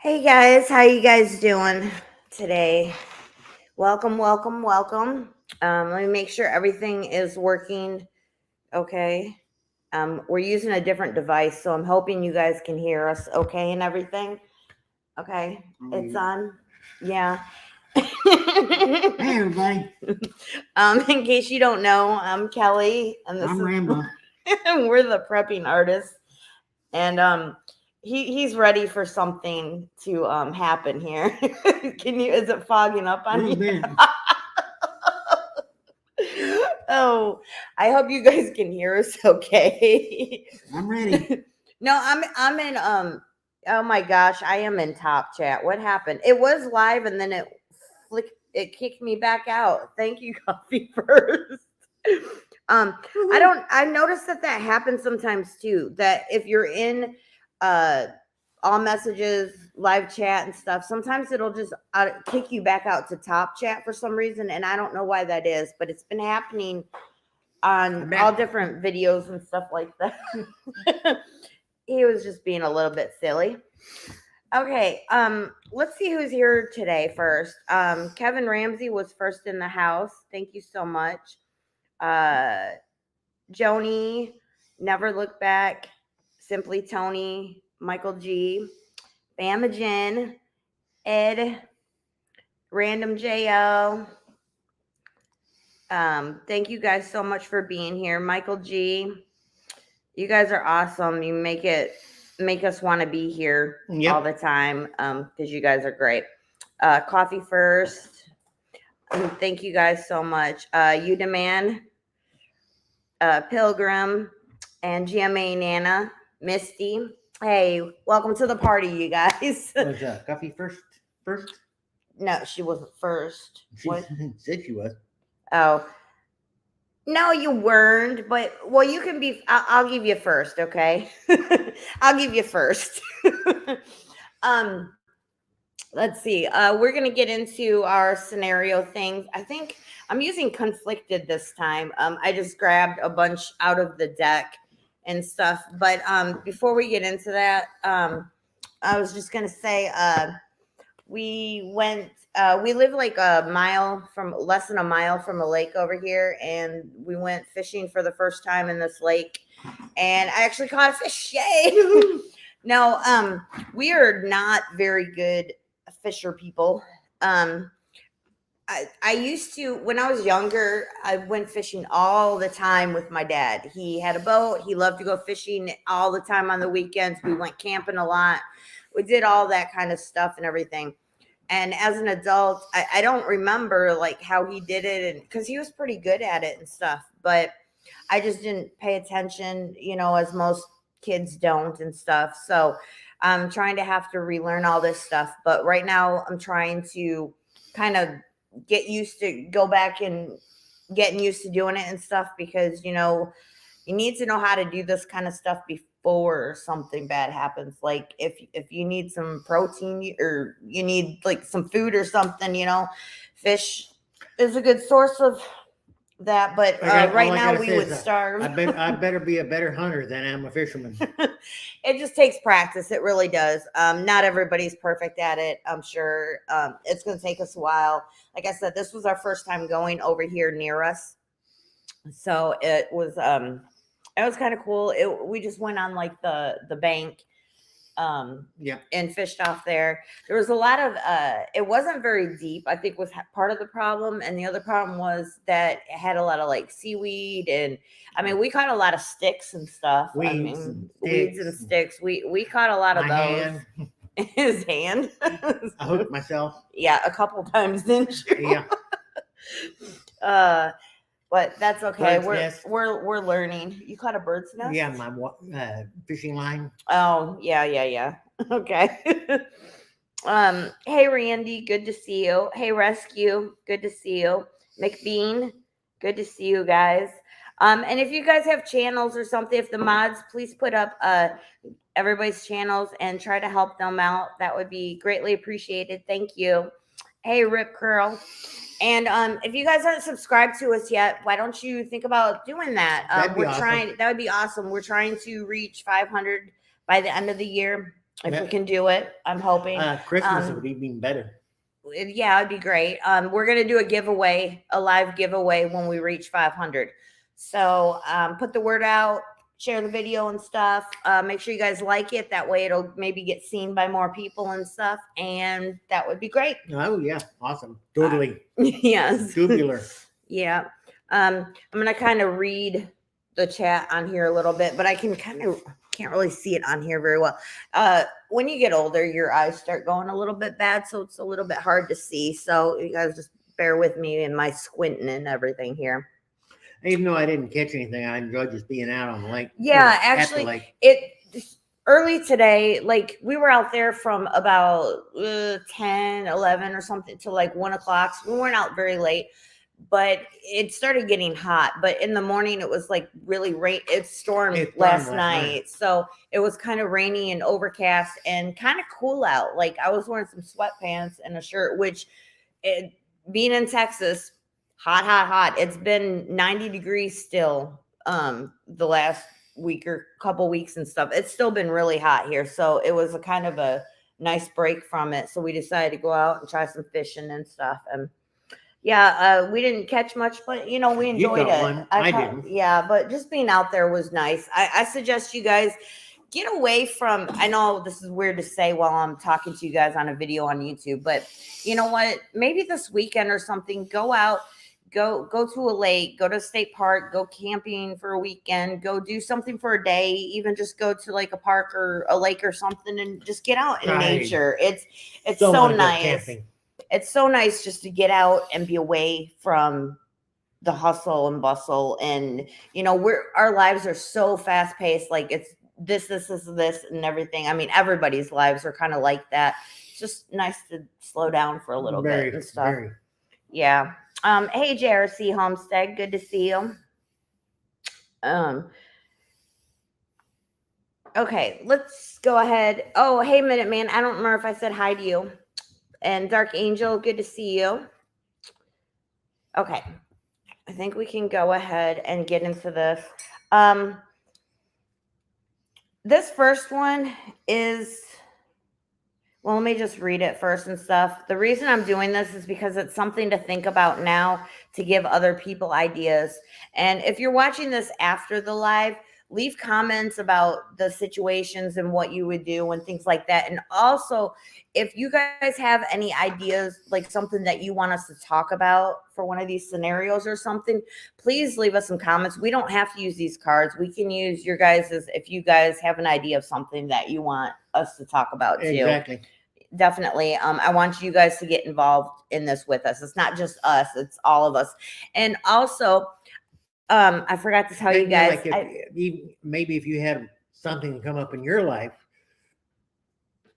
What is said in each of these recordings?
Hey guys, how you guys doing today? Welcome, welcome, welcome. Let me make sure everything is working okay. We're using a different device, so I'm hoping you guys can hear us okay and everything. Okay, it's on. Yeah. Hey everybody, In case you don't know, I'm Kelly, and I'm Rambo. we're the prepping artists, and he's ready for something to happen here. Can you? Is it fogging up A on little you? bit. Oh, I hope you guys can hear us okay. I'm ready. No, I'm in oh my gosh, I am in top chat. What happened? It was live and then it kicked me back out. Thank you, Coffee First. I noticed that happens sometimes too. That if you're in uh all messages, live chat and stuff, sometimes it'll just kick you back out to top chat for some reason, and I don't know why that is, but it's been happening on all different videos and stuff like that. He was just being a little bit silly. Okay, let's see who's here today first. Kevin Ramsey was first in the house. Thank you so much. Uh Joni, Never Look Back, Simply Tony, Michael G, Bamagen, Ed, Random JO. Thank you guys so much for being here. Michael G, you guys are awesome. You make us want to be here all the time. Because you guys are great. Coffee First. Thank you guys so much. You Demand, Pilgrim, and GMA Nana, Misty. Hey, welcome to the party, you guys. Was Coffee first? No, she wasn't first. She What? said she was. Oh, no, you weren't. But well, you can be. I'll give you first, okay? I'll give you first. um, let's see. We're gonna get into our scenario things. I think I'm using conflicted this time. I just grabbed a bunch out of the deck and stuff. But before we get into that, I was just gonna say, we live like less than a mile from a lake over here, and we went fishing for the first time in this lake, and I actually caught a fish. Yay! No, we are not very good fisher people. I used to, when I was younger, I went fishing all the time with my dad. He had a boat. He loved to go fishing all the time on the weekends. We went camping a lot. We did all that kind of stuff and everything. And as an adult, I don't remember like how he did it, and because he was pretty good at it and stuff, but I just didn't pay attention, as most kids don't and stuff. So I'm trying to have to relearn all this stuff. But right now I'm trying to kind of go back and getting used to doing it and stuff, because you need to know how to do this kind of stuff before something bad happens. Like if you need some protein or you need like some food or something, fish is a good source of that. But right now we would starve. I better be a better hunter than I am a fisherman. It just takes practice. It really does. Not everybody's perfect at it. I'm sure it's going to take us a while. Like I said, this was our first time going over here near us, so it was kind of cool. We just went on like the bank, and fished off there. There was a lot of it wasn't very deep, I think, was part of the problem, and the other problem was that it had a lot of like seaweed, and I mean we caught a lot of sticks and stuff. Weeds and sticks. We caught a lot of those. Hand. His hand. I hooked myself. Yeah, a couple times, didn't you? Yeah. But that's okay. We're learning. You caught a bird's nest? Yeah, my fishing line. Oh, yeah. Okay. Hey Randy, good to see you. Hey Rescue, good to see you. McBean, good to see you guys. And if you guys have channels or something, if the mods, please put up everybody's channels and try to help them out. That would be greatly appreciated. Thank you. Hey Rip Curl. And if you guys aren't subscribed to us yet, why don't you think about doing that? That'd be awesome. That would be awesome. We're trying to reach 500 by the end of the year. if we Yeah. can do it. I'm hoping. Christmas would be even better. Yeah, it'd be great. We're gonna do a giveaway, a live giveaway when we reach 500. So put the word out, share the video and stuff. Make sure you guys like it. That way, it'll maybe get seen by more people and stuff, and that would be great. Oh yeah, awesome, totally. Yes, Tubular. yeah. I'm gonna kind of read the chat on here a little bit, but I can kind of can't really see it on here very well. When you get older, your eyes start going a little bit bad, so it's a little bit hard to see. So you guys just bear with me and my squinting and everything here. Even though I didn't catch anything, I enjoyed just being out on the lake. Yeah, actually, early today, like we were out there from about 10, 11 or something to like 1 o'clock. So we weren't out very late, but it started getting hot. But in the morning, it was like really rain. It stormed last night. So it was kind of rainy and overcast and kind of cool out. Like I was wearing some sweatpants and a shirt, which being in Texas, hot. It's been 90 degrees still the last week or couple weeks and stuff. It's still been really hot here. So it was a kind of a nice break from it. So we decided to go out and try some fishing and stuff. And yeah, we didn't catch much, but we enjoyed it. I didn't. Yeah, but just being out there was nice. I suggest you guys get away from, I know this is weird to say while I'm talking to you guys on a video on YouTube, but you know what? Maybe this weekend or something, go out, go to a lake, go to a state park, go camping for a weekend, go do something for a day, even just go to like a park or a lake or something and just get out in nature. It's so nice. It's so nice just to get out and be away from the hustle and bustle. And, our lives are so fast paced. Like it's this and everything. I mean, everybody's lives are kind of like that. It's just nice to slow down for a little bit and stuff. Yeah. Hey, JRC Homestead. Good to see you. Okay, let's go ahead. Oh, hey, Minute Man. I don't remember if I said hi to you. And Dark Angel, good to see you. Okay. I think we can go ahead and get into this. This first one is, well, let me just read it first and stuff. The reason I'm doing this is because it's something to think about now to give other people ideas. And if you're watching this after the live, leave comments about the situations and what you would do and things like that. And also, if you guys have any ideas, like something that you want us to talk about for one of these scenarios or something, please leave us some comments. We don't have to use these cards. We can use your guys's if you guys have an idea of something that you want us to talk about too. Exactly. Definitely. I want you guys to get involved in this with us. It's not just us, it's all of us. And also, I forgot to tell you guys. Maybe if you had something come up in your life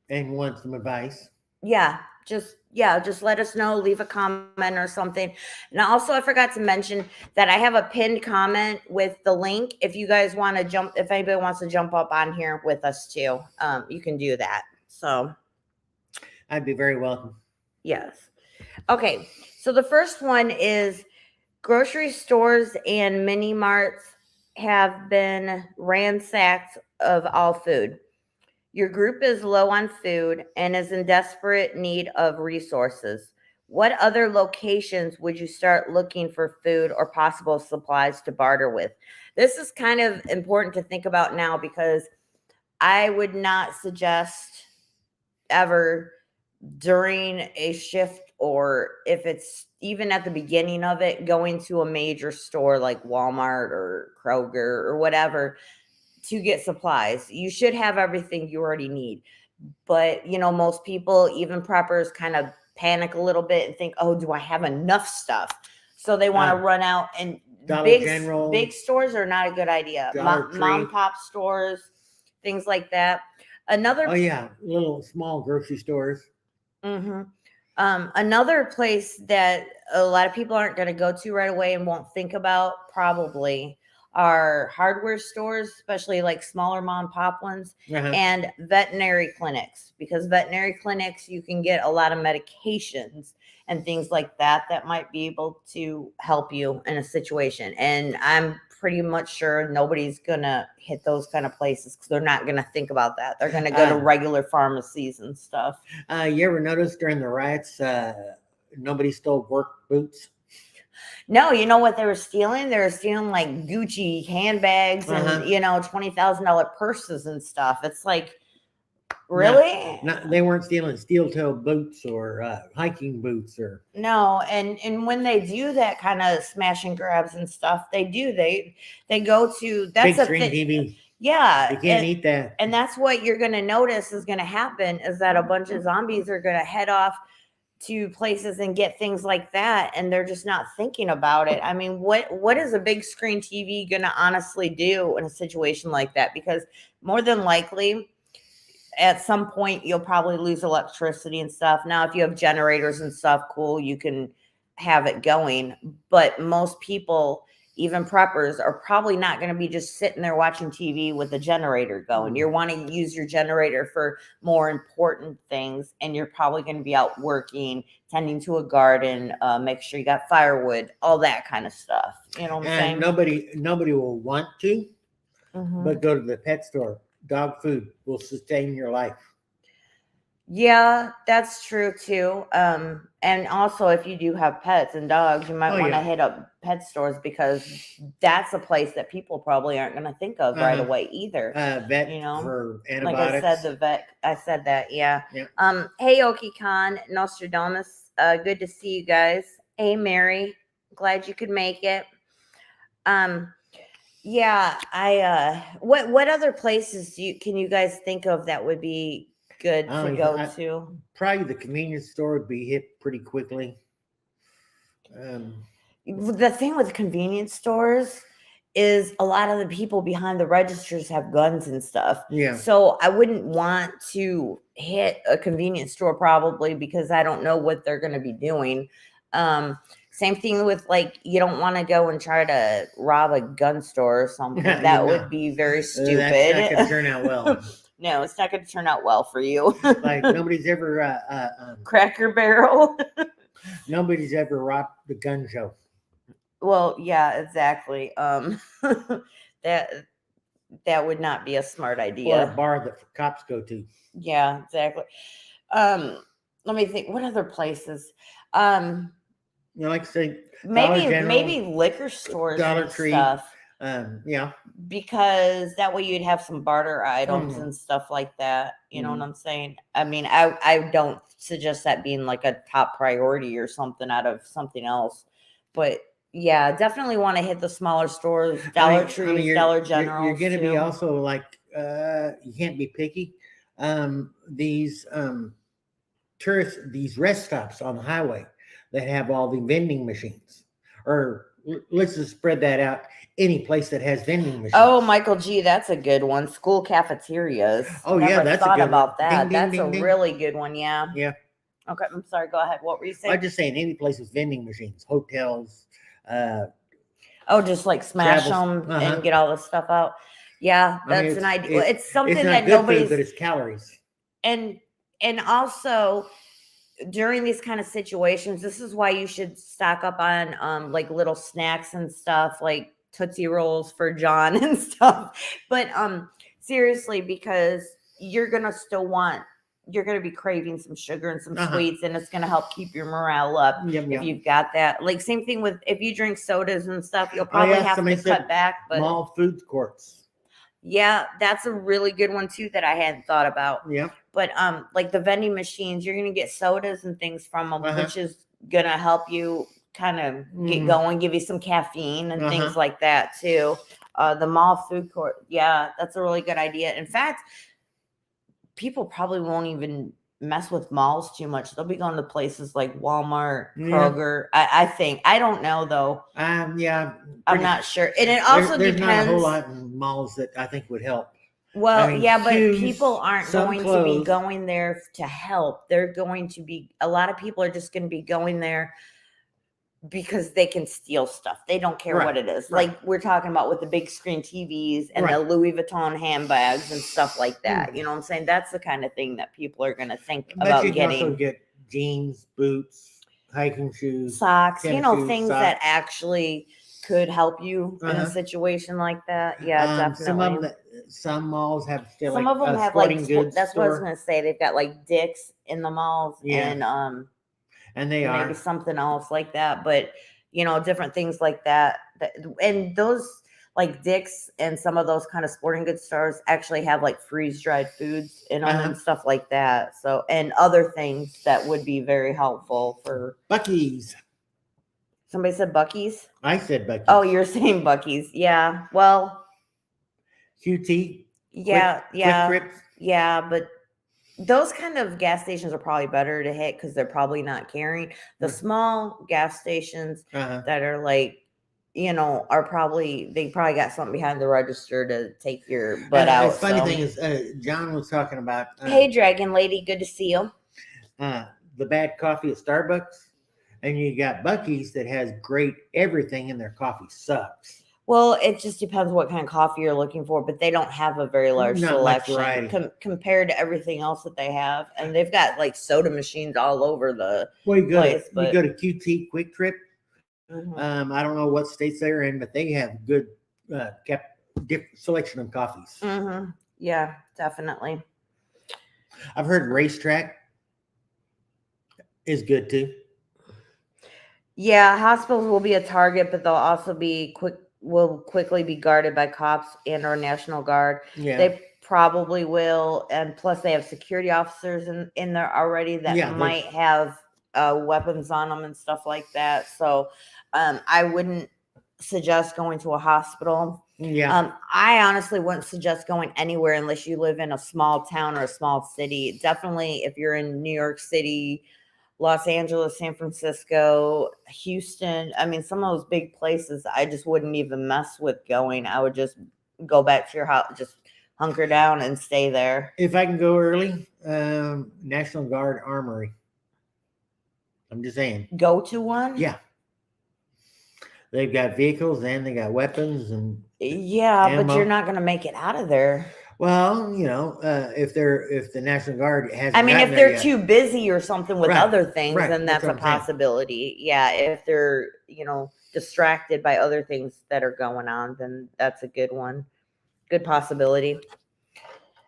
and want some advice. Just let us know. Leave a comment or something. And also, I forgot to mention that I have a pinned comment with the link. If you guys want to jump, if anybody wants to jump up on here with us too, you can do that. So I'd be very welcome. Yes. Okay. So the first one is, grocery stores and mini marts have been ransacked of all food. Your group is low on food and is in desperate need of resources. What other locations would you start looking for food or possible supplies to barter with? This is kind of important to think about now, because I would not suggest ever during a shift, or if it's even at the beginning of it, going to a major store like Walmart or Kroger or whatever to get supplies. You should have everything you already need. But, most people, even preppers, kind of panic a little bit and think, oh, do I have enough stuff? So they want to run out, and big stores are not a good idea. Mom and pop stores, things like that. Little small grocery stores. Mm-hmm. Another place that a lot of people aren't going to go to right away and won't think about probably are hardware stores, especially like smaller mom and pop ones, and veterinary clinics, because veterinary clinics, you can get a lot of medications and things like that might be able to help you in a situation. And I'm pretty much sure nobody's gonna hit those kind of places because they're not gonna think about that. They're gonna go to regular pharmacies and stuff. You ever notice during the riots, nobody stole work boots? No, you know what they were stealing? They were stealing like Gucci handbags and $20,000 purses and stuff. It's like, really? They weren't stealing steel toe boots or hiking boots or no. And when they do that kind of smash and grabs and stuff, they go to big screen TV. Yeah, You can't eat that. And that's what you're gonna notice is gonna happen is that a bunch of zombies are gonna head off to places and get things like that, and they're just not thinking about it. I mean, what is a big screen TV gonna honestly do in a situation like that? Because more than likely at some point you'll probably lose electricity and stuff. Now if you have generators and stuff, cool, you can have it going, but most people, even preppers, are probably not going to be just sitting there watching TV with a generator going. You're wanting to use your generator for more important things, and you're probably going to be out working, tending to a garden, make sure you got firewood, all that kind of stuff. You know what I'm saying? Nobody will want to, but go to the pet store. Dog food will sustain your life. Yeah, that's true too. And also if you do have pets and dogs, you might want to hit up pet stores because that's a place that people probably aren't going to think of right away either. Vet, for antibiotics. Like I said, the vet. I said that. Yeah. Yeah. Hey, Oki Khan, Nostradamus. Good to see you guys. Hey, Mary. Glad you could make it. Yeah. What other places can you guys think of that would be good to go to? Probably the convenience store would be hit pretty quickly. The thing with convenience stores is a lot of the people behind the registers have guns and stuff. Yeah. So I wouldn't want to hit a convenience store probably because I don't know what they're going to be doing. Same thing with like, you don't want to go and try to rob a gun store or something. That would be very stupid. That's not going to turn out well. No, it's not going to turn out well for you. Like nobody's ever Cracker Barrel. Nobody's ever robbed the gun show. Well, yeah, exactly. That would not be a smart idea. Or a bar that cops go to. Yeah, exactly. Let me think. What other places? Like I say, maybe liquor stores, Dollar Tree stuff. Yeah. Because that way you'd have some barter items and stuff like that. You know what I'm saying? I mean, I don't suggest that being like a top priority or something out of something else. But yeah, definitely want to hit the smaller stores, Dollar Tree, Dollar General. You're going to be also like, you can't be picky. These rest stops on the highway that have all the vending machines, or let's just spread that out. Any place that has vending machines. Oh, Michael G, that's a good one. School cafeterias. Oh, yeah, that's thought a good about one. that. Ding, ding, That's ding, a really good one. Yeah. Yeah. Okay, I'm sorry. Go ahead. What were you saying? I'm just saying any place with vending machines, hotels. Just like smash them and get all the stuff out. Yeah, that's an idea. It's something that nobody's. Food, but it's calories. And also during these kind of situations, this is why you should stock up on like little snacks and stuff, like Tootsie Rolls for John and stuff. But seriously, because you're gonna be craving some sugar and some sweets, and it's gonna help keep your morale up if you've got that. Like same thing with if you drink sodas and stuff, you'll probably have to cut back. But mall food courts. Yeah, that's a really good one too that I hadn't thought about. Yeah. But like the vending machines, you're gonna get sodas and things from them, which is gonna help you kind of get going, give you some caffeine and things like that too. The mall food court, yeah, that's a really good idea. In fact, people probably won't even mess with malls too much. They'll be going to places like Walmart, Kroger. I think. I don't know though. Yeah. I'm not sure. And it also there's depends. Not a whole lot in malls that I think would help. Well, but people aren't going to be going there to help. They're going to be, a lot of people are just going to be going there because they can steal stuff. They don't care what it is. Like we're talking about with the big screen TVs and the Louis Vuitton handbags and stuff like that. You know what I'm saying? That's the kind of thing that people are going to think about getting. You can also get jeans, boots, hiking shoes, socks, things that actually could help you in a Uh-huh. situation like that. Yeah, Some of definitely. some malls have still Some like of them a have like sporting goods that's what I was store. gonna say. They've got like Dick's in the malls Yeah, and they maybe are. something else like that. But different things like that. And those like Dick's and some of those kind of sporting goods stores actually have like freeze dried foods in them Uh-huh. and stuff like that. So and other things that would be very helpful for. Bucky's. Somebody said Bucky's. I said Bucky's. Oh, you're saying Bucky's. Yeah. Well, QT. yeah, Quick Trip. yeah, but those kind of gas stations are probably better to hit because they're probably not carrying. The small gas stations Uh-huh. that are like, are probably they probably got something behind the register to take your butt out. The funny So, thing is, John was talking about hey, Dragon Lady, good to see you. the bad coffee at Starbucks, and you got Bucky's that has great everything, and their coffee sucks. Well, it just depends what kind of coffee you're looking for, but they don't have a very large Not much selection variety. compared to everything else that they have, and they've got like soda machines all over the Well, you place. go to QT Quick Trip. Mhm. I don't know what states they're in, but they have good selection of coffees. Mm-hmm. Yeah, definitely. I've heard Racetrack is good too. Yeah, hospitals will be a target, but they'll also will quickly be guarded by cops and or National Guard. Yeah. They probably will, and plus they have security officers in there already that might have weapons on them and stuff like that. So I wouldn't suggest going to a hospital. Yeah. I honestly wouldn't suggest going anywhere unless you live in a small town or a small city. Definitely if you're in New York City, Los Angeles, San Francisco, Houston. I mean, some of those big places, I just wouldn't even mess with going. I would just go back to your house, just hunker down and stay there. If I can go early, National Guard Armory. I'm just saying. Go to one? Yeah. They've got vehicles and they got weapons and yeah, ammo. But you're not going to make it out of there. Well, if the National Guard hasn't, I mean, if they're too busy or something with other things, then that's a possibility. Yeah, if they're distracted by other things that are going on, then that's a good one. Good possibility.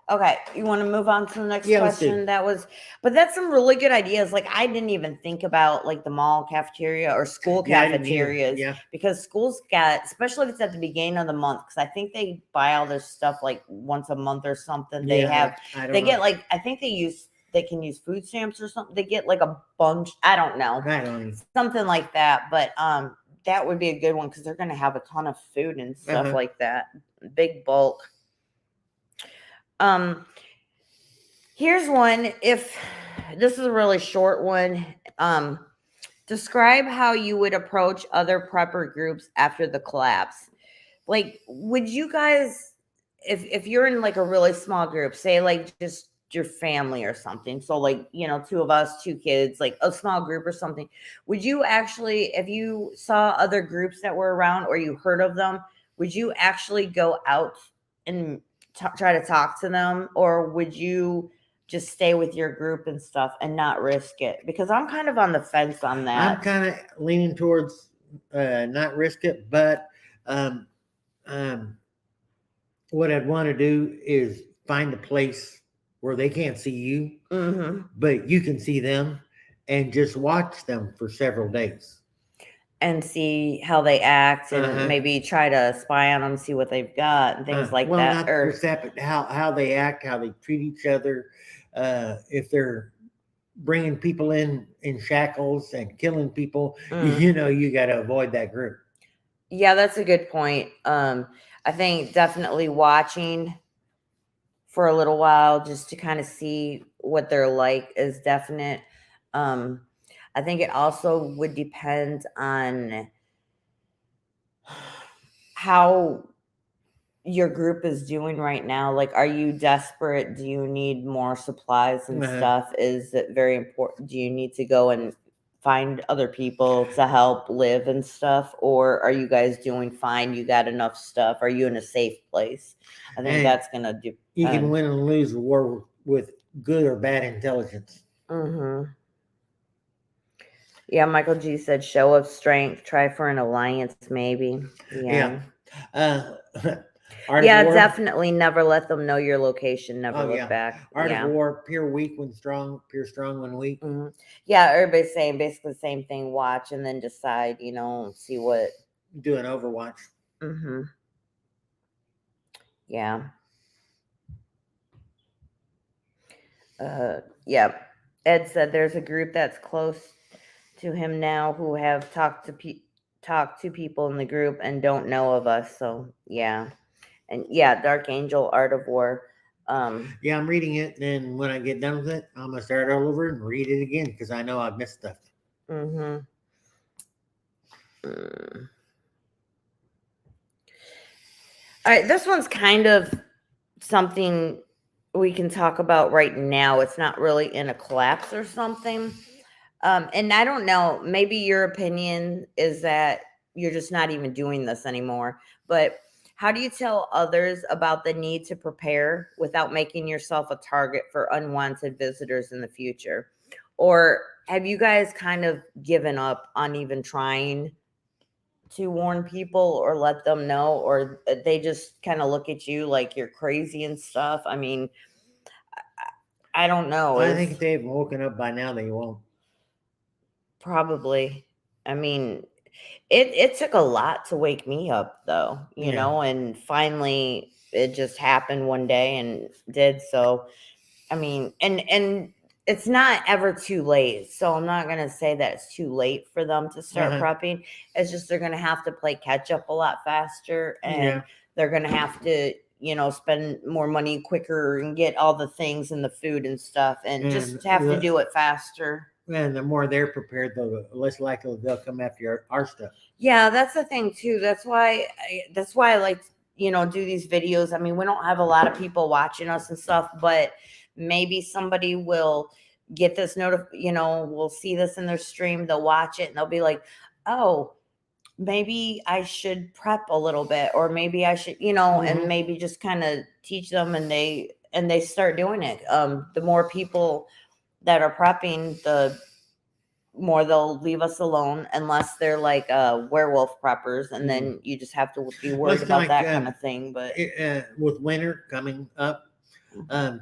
Okay, you want to move on to the next question? But that's some really good ideas. Like I didn't even think about like the mall cafeteria or school cafeterias because schools got, especially if it's at the beginning of the month, because I think they buy all their stuff like once a month or something. They get like I think they can use food stamps or something. They get like a bunch. I don't know, something like that. But that would be a good one because they're going to have a ton of food and stuff like that, big bulk. Here's one. If this is a really short one, describe how you would approach other prepper groups after the collapse. Like, would you guys, if you're in like a really small group, say like just your family or something, so like 2 of us, 2 kids, like a small group or something, would you actually, if you saw other groups that were around or you heard of them, would you actually go out and try to talk to them, or would you just stay with your group and stuff and not risk it? Because I'm kind of on the fence on that. I'm kind of leaning towards not risk it, but what I'd want to do is find a place where they can't see you, but you can see them, and just watch them for several days. And see how they act, and maybe try to spy on them, see what they've got, and things like that. Or how they act, how they treat each other. If they're bringing people in shackles and killing people, you got to avoid that group. Yeah, that's a good point. I think definitely watching for a little while just to kind of see what they're like is definite. I think it also would depend on how your group is doing right now. Like, are you desperate? Do you need more supplies and stuff? Is it very important? Do you need to go and find other people to help live and stuff? Or are you guys doing fine? You got enough stuff? Are you in a safe place? I think that's going to do. You can win and lose a war with good or bad intelligence. Yeah, Michael G said show of strength. Try for an alliance, maybe. Yeah. Art Yeah, of War. definitely never let them know your location. Never Oh look yeah. back. Art of Yeah. War. Appear weak when strong. Appear strong when weak. Mhm. Yeah, everybody's saying basically the same thing. Watch and then decide, see what. Do an Overwatch. Mm-hmm. Yeah. Yeah. Ed said there's a group that's close to him now who have talked to people in the group and don't know of us. So yeah. And yeah, Dark Angel, Art of War. Yeah, I'm reading it, and when I get done with it, I'm gonna start all over and read it again because I know I've missed stuff. Mm-hmm. Mm. All right, this one's kind of something we can talk about right now. It's not really in a collapse or something. And I don't know, maybe your opinion is that you're just not even doing this anymore. But how do you tell others about the need to prepare without making yourself a target for unwanted visitors in the future? Or have you guys kind of given up on even trying to warn people or let them know, or they just kind of look at you like you're crazy and stuff? I mean, I don't know. I think if they've woken up by now, they won't. Probably. I mean, it took a lot to wake me up though, Yeah. and finally it just happened one day and did. So, I mean, and it's not ever too late. So I'm not going to say that it's too late for them to start Uh-huh. prepping. It's just they're going to have to play catch up a lot faster, and Yeah. they're going to have to, spend more money quicker and get all the things and the food and stuff, and just have to do it faster. And the more they're prepared, the less likely they'll come after our stuff. Yeah, that's the thing too. That's why I like, do these videos. I mean, we don't have a lot of people watching us and stuff, but maybe somebody will get this will see this in their stream, they'll watch it and they'll be like, "Oh, maybe I should prep a little bit, or maybe I should, and maybe just kind of teach them, and they start doing it. The more people that are prepping, the more they'll leave us alone, unless they're like werewolf preppers, and then you just have to be worried about that kind of thing. But with winter coming up,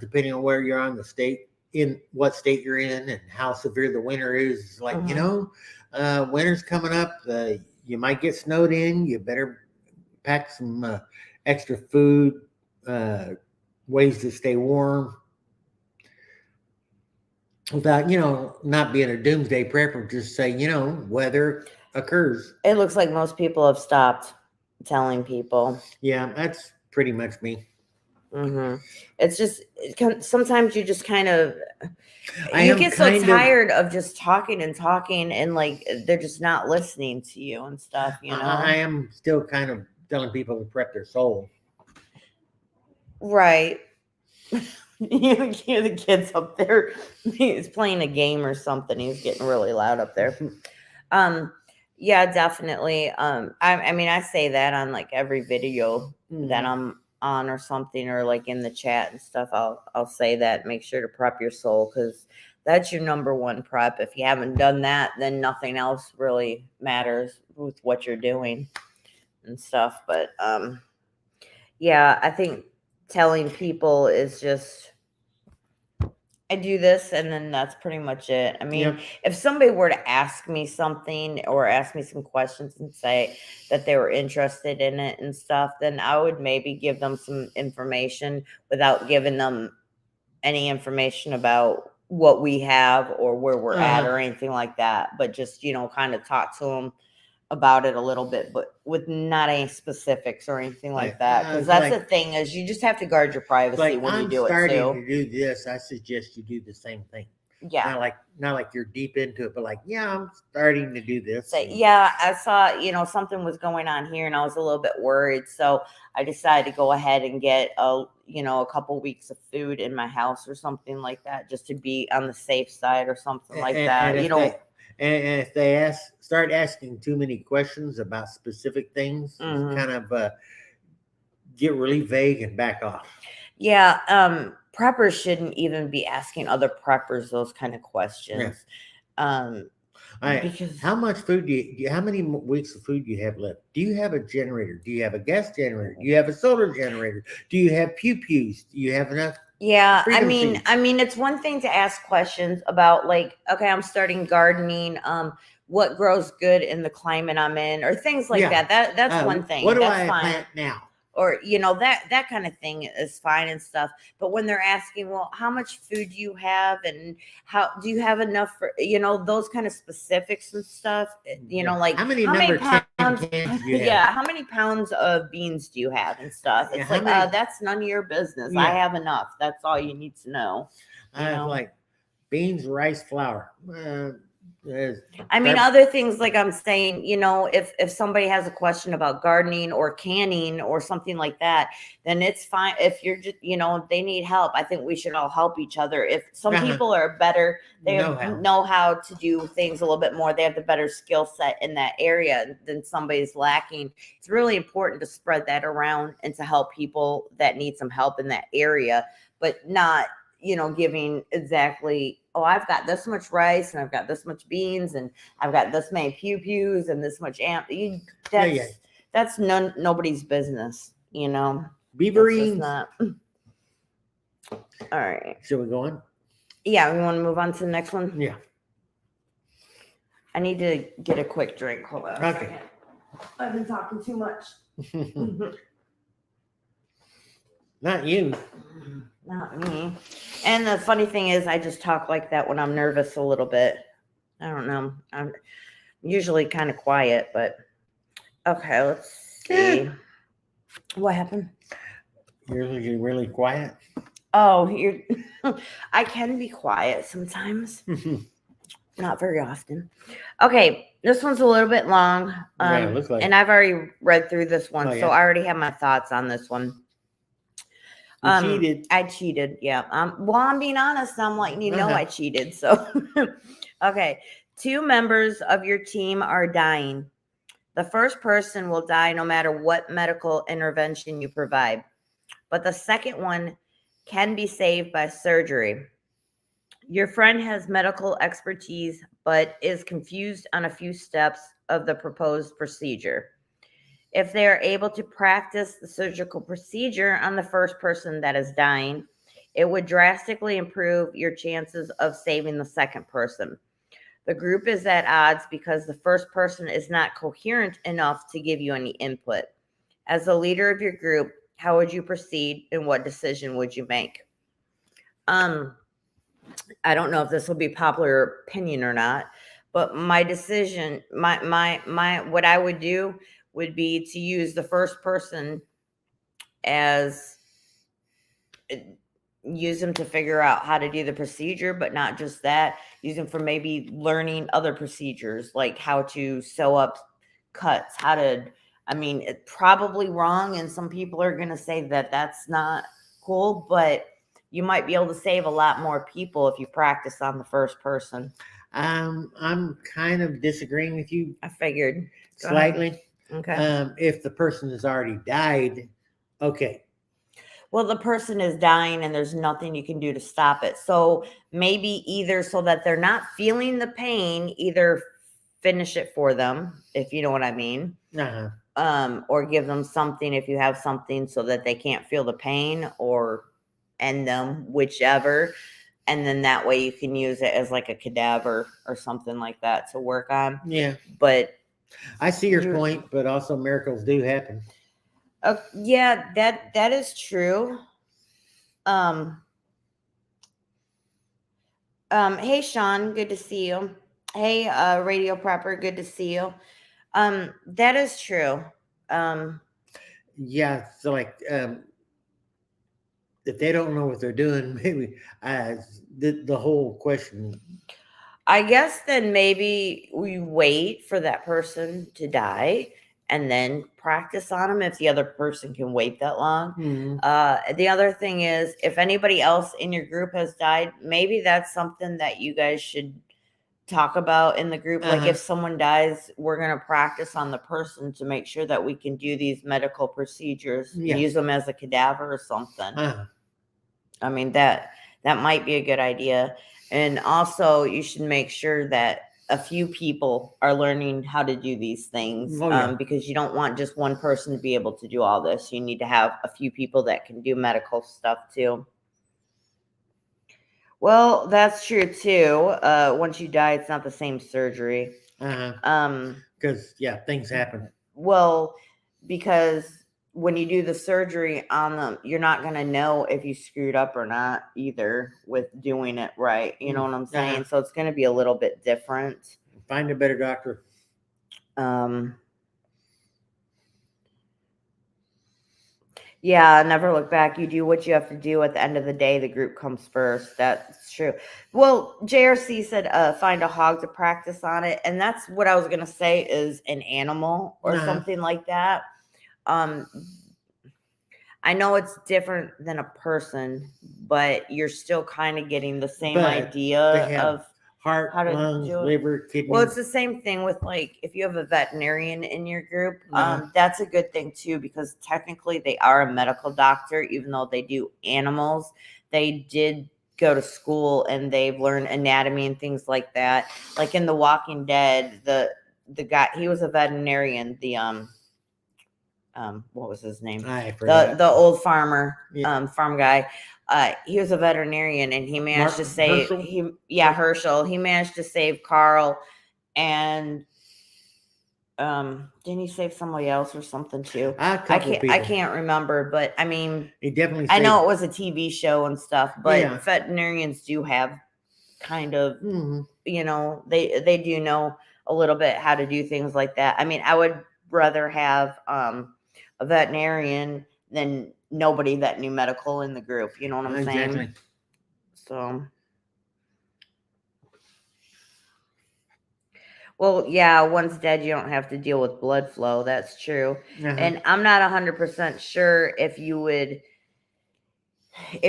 depending on where you're on the state, in what state you're in, and how severe the winter is, like winter's coming up. You might get snowed in. You better pack some extra food, ways to stay warm, without not being a doomsday prepper. Just say weather occurs. it looks like most people have stopped telling people. Yeah, that's pretty much me. It's just sometimes you just kind of I you am get so kind of tired of just talking and talking, and like they're just not listening to you and stuff. I am still kind of telling people to prep their soul. Right. You hear the kids up there. He's playing a game or something. He's getting really loud up there. Yeah, definitely. I mean, I say that on like every video that I'm on or something, or like in the chat and stuff. I'll say that. Make sure to prep your soul, because that's your number one prep. If you haven't done that, then nothing else really matters with what you're doing and stuff. But yeah, I think telling people is just, I do this and then that's pretty much it. I mean, if somebody were to ask me something or ask me some questions and say that they were interested in it and stuff, then I would maybe give them some information without giving them any information about what we have or where we're at or anything like that. But just, kind of talk to them about it a little bit, but with not any specifics or anything like that. Because that's the thing, is you just have to guard your privacy when you do it too. To do this, I suggest you do the same thing. Yeah. Not like you're deep into it, but like, I'm starting to do this. So, yeah, I saw, something was going on here and I was a little bit worried. So I decided to go ahead and get a couple weeks of food in my house or something like that, just to be on the safe side or something like that. And if they start asking too many questions about specific things, kind of get really vague and back off. Yeah, preppers shouldn't even be asking other preppers those kind of questions. All right. because How much food how many weeks of food do you have left? Do you have a generator? Do you have a gas generator? Do you have a solar generator? Do you have pews? Do you have enough yeah, freedom seats? I mean, it's one thing to ask questions about like, okay, I'm starting gardening. What grows good in the climate I'm in, or things like Yeah. that's one thing. What do That's I fine. plant now? Or that kind of thing is fine and stuff. But when they're asking, well, how much food do you have, and how do you have enough for those kind of specifics and stuff, like How many how number many 10 pounds cans do you have? yeah, how many pounds of beans do you have and stuff. Yeah, It's how like many- that's none of your business. Yeah. I have enough. That's all you need to know. I have like beans, rice, flour. I mean, other things like I'm saying, if somebody has a question about gardening or canning or something like that, then it's fine. If you're just, they need help, I think we should all help each other. If some people are better, they know how to do things a little bit more. They have the better skill set in that area than somebody's lacking. It's really important to spread that around and to help people that need some help in that area, but not giving exactly, oh, I've got this much rice and I've got this much beans and I've got this many pews and this much that's nobody's business, Beaverines. Not. All right. Should we go on? Yeah, we want to move on to the next one. Yeah. I need to get a quick drink. Hold on. Okay. I've been talking too much. Not you. Not me. And the funny thing is, I just talk like that when I'm nervous a little bit. I don't know. I'm usually kind of quiet, but okay, let's see. What happened? You're really quiet. Oh, I can be quiet sometimes. Not very often. Okay, this one's a little bit long. Yeah, it looks like. And I've already read through this one, Oh, so I already have my thoughts on this one. You cheated. I cheated. Yeah. Well, I'm being honest. I'm letting you know I cheated. So, okay. 2 members of your team are dying. The first person will die no matter what medical intervention you provide, but the second one can be saved by surgery. Your friend has medical expertise, but is confused on a few steps of the proposed procedure. If they are able to practice the surgical procedure on the first person that is dying, it would drastically improve your chances of saving the second person. The group is at odds because the first person is not coherent enough to give you any input. As the leader of your group, how would you proceed and what decision would you make? I don't know if this will be popular opinion or not, but my decision, what I would do would be to use the first person as use them to figure out how to do the procedure, but not just that, use them for maybe learning other procedures, like how to sew up cuts, it's probably wrong. And some people are going to say that that's not cool, but you might be able to save a lot more people if you practice on the first person. I'm kind of disagreeing with you. I figured. Slightly. Okay. If the person has already died, okay. Well, the person is dying and there's nothing you can do to stop it. So maybe either so that they're not feeling the pain, either finish it for them, if you know what I mean. Or give them something if you have something so that they can't feel the pain, or end them, whichever. And then that way you can use it as like a cadaver or something like that to work on. Yeah. But I see your point, but also miracles do happen. Yeah, that is true. Hey Sean, good to see you. Hey, Radio Prepper, good to see you. That is true. Yeah, so like if they don't know what they're doing, maybe the whole question. I guess then maybe we wait for that person to die and then practice on them if the other person can wait that long. Mm-hmm. The other thing is, if anybody else in your group has died, maybe that's something that you guys should talk about in the group. Like if someone dies, we're going to practice on the person to make sure that we can do these medical procedures, use them as a cadaver or something. I mean, that might be a good idea. And also you should make sure that a few people are learning how to do these things, Oh, yeah. because you don't want just one person to be able to do all this. You need to have a few people that can do medical stuff too. Well, that's true too. Once you die, it's not the same surgery. Because things happen. Well, because when you do the surgery on them, you're not going to know if you screwed up or not either with doing it right. You know what I'm saying? So it's going to be a little bit different. Find a better doctor. Yeah, never look back. You do what you have to do. At the end of the day, the group comes first. That's true. Well, JRC said find a hog to practice on it. And that's what I was going to say is an animal or something like that. I know it's different than a person, but you're still kind of getting the same idea of heart, lungs, liver, kidneys. Well, it's the same thing with like if you have a veterinarian in your group, that's a good thing too, because technically they are a medical doctor, even though they do animals. They did go to school and they've learned anatomy and things like that. Like in The Walking Dead, the guy, he was a veterinarian. What was his name? I forgot. The old farmer, farm guy. He was a veterinarian and he managed to save Herschel. He managed to save Carl, and didn't he save somebody else or something too? I can't remember, but I mean, he definitely. I know it was a TV show and stuff, but veterinarians do have kind of, you know, they do know a little bit how to do things like that. I mean, I would rather have a veterinarian than nobody that knew medical in the group. You know what I'm saying? So, well, yeah, once dead, you don't have to deal with blood flow. That's true. And I'm not 100% sure if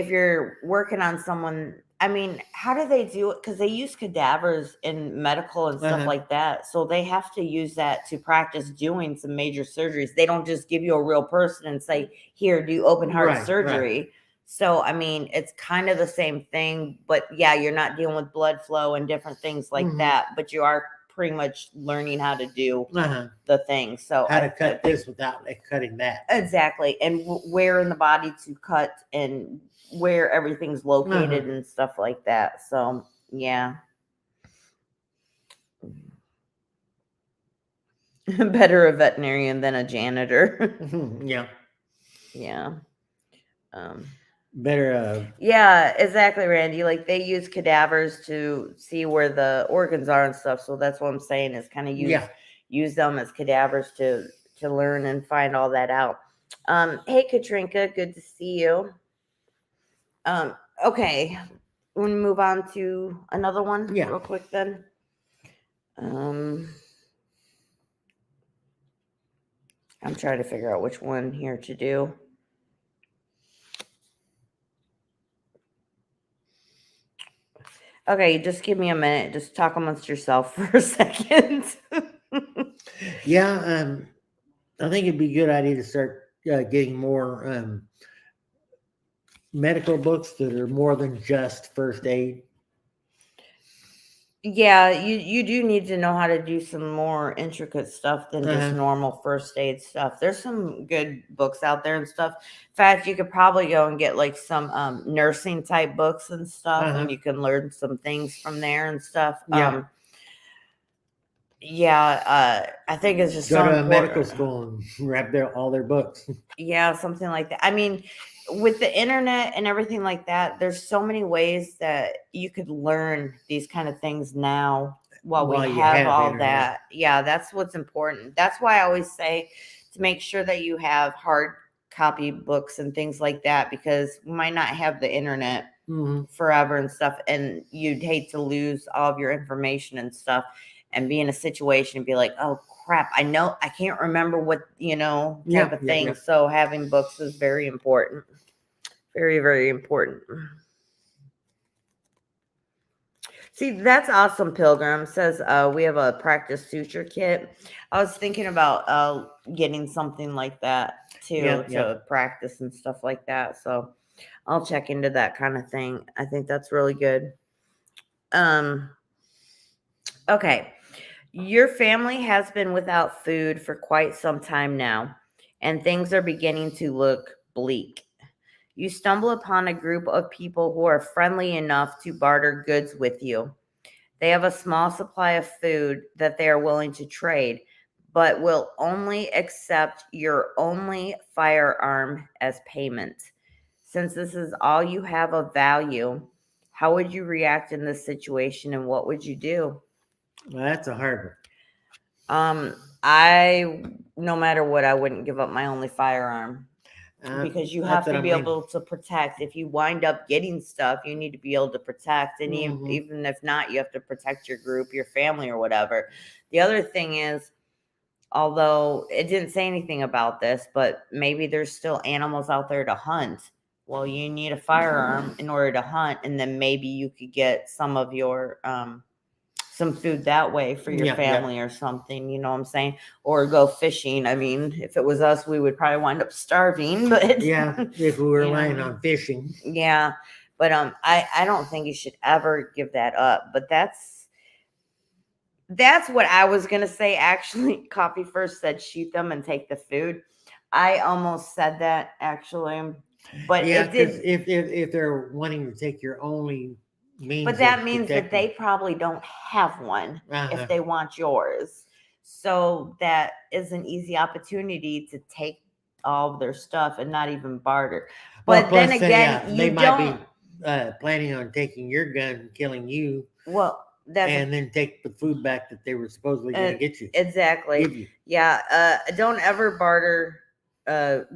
you're working on someone. I mean, how do they do it? Because they use cadavers in medical and stuff like that. So they have to use that to practice doing some major surgeries. They don't just give you a real person and say, here, do open heart surgery. Right. So, I mean, it's kind of the same thing. But yeah, you're not dealing with blood flow and different things like that. But you are pretty much learning how to do the thing. So how to cut this without cutting that. Exactly. And where in the body to cut and where everything's located and stuff like that. So, yeah. Better a veterinarian than a janitor. Yeah. Yeah. Better. Yeah, exactly, Randy. Like they use cadavers to see where the organs are and stuff. So that's what I'm saying is kind of use them as cadavers to learn and find all that out. Hey, Katrinka, good to see you. Okay, we'll move on to another one real quick then. I'm trying to figure out which one here to do. Okay, just give me a minute. Just talk amongst yourself for a second. I think it'd be a good idea to start getting more medical books that are more than just first aid. Yeah, you do need to know how to do some more intricate stuff than just normal first aid stuff. There's some good books out there and stuff. In fact, you could probably go and get like some nursing type books and stuff, and you can learn some things from there and stuff. I think it's just go to a medical school and grab all their books. Yeah, something like that. I mean, with the internet and everything like that, there's so many ways that you could learn these kind of things now while we have all that. Yeah, that's what's important. That's why I always say to make sure that you have hard copy books and things like that, because we might not have the internet forever and stuff, and you'd hate to lose all of your information and stuff and be in a situation and be like, oh crap, I can't remember what, type of thing. So having books is very important. Very, very important. See, that's awesome. Pilgrim says we have a practice suture kit. I was thinking about getting something like that too, to practice and stuff like that. So I'll check into that kind of thing. I think that's really good. Okay. Your family has been without food for quite some time now, and things are beginning to look bleak. You stumble upon a group of people who are friendly enough to barter goods with you. They have a small supply of food that they are willing to trade, but will only accept your only firearm as payment. Since this is all you have of value, how would you react in this situation and what would you do? Well, that's a hard I no matter what, I wouldn't give up my only firearm one. because you That's have what to I be mean. able to protect. If you wind up getting stuff, you need to be able to protect, and Mhm. even if not, you have to protect your group, your family, or whatever. The other thing is, although it didn't say anything about this, but maybe there's still animals out there to hunt. Well, you need a firearm in order to hunt, and then maybe you could get some of your some food that way for your Yeah, yeah, family or something, you know what I'm saying? Or go fishing. I mean, if it was us, we would probably wind up starving, but yeah. If we were you relying know, on fishing, yeah. But I don't think you should ever give that up. But that's what I was gonna say actually. Coffee first said shoot them and take the food. I almost said that actually, but yeah, it because did. if they're wanting to take your only But means that of means that protecting, they probably don't have one if uh-huh. they want yours. So that is an easy opportunity to take all of their stuff and not even barter. Well, But then plus, again, yeah, they you might don't. be planning on taking your gun, killing you, Well, that's and then take the food back that they were supposedly going to get you, exactly. give you. Yeah. Don't ever barter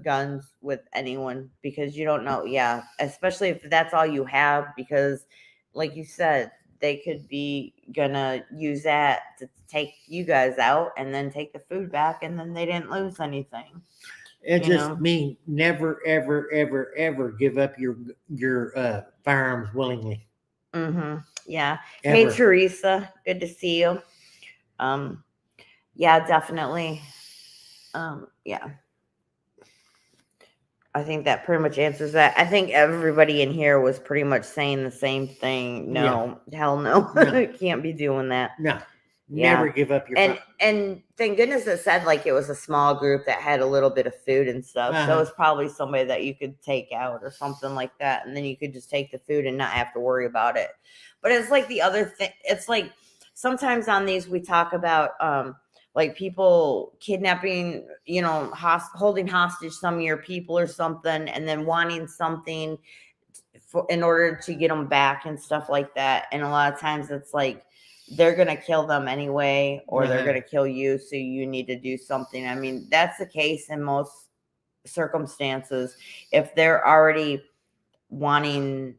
guns with anyone because you don't know. Yeah. Especially if that's all you have, because like you said, they could be gonna use that to take you guys out and then take the food back and then they didn't lose anything, It you just know? means never, ever, ever, ever give up your firearms willingly, Mm-hmm. Yeah. Hey ever. Teresa, good to see you. Um, yeah, definitely. Yeah. I think that pretty much answers that. I think everybody in here was pretty much saying the same thing. Yeah, No, hell no. no, Can't be doing that. no, Yeah. never give up your And fire. and thank goodness it said like it was a small group that had a little bit of food and stuff. So Uh-huh. it's probably somebody that you could take out or something like that. And then you could just take the food and not have to worry about it. But it's like the other thing, it's like sometimes on these we talk about like people kidnapping, you know, holding hostage some of your people or something, and then wanting something in order to get them back and stuff like that. And a lot of times it's like they're going to kill them anyway, or they're Uh-huh. going to kill you. So you need to do something. I mean, that's the case in most circumstances. If they're already wanting,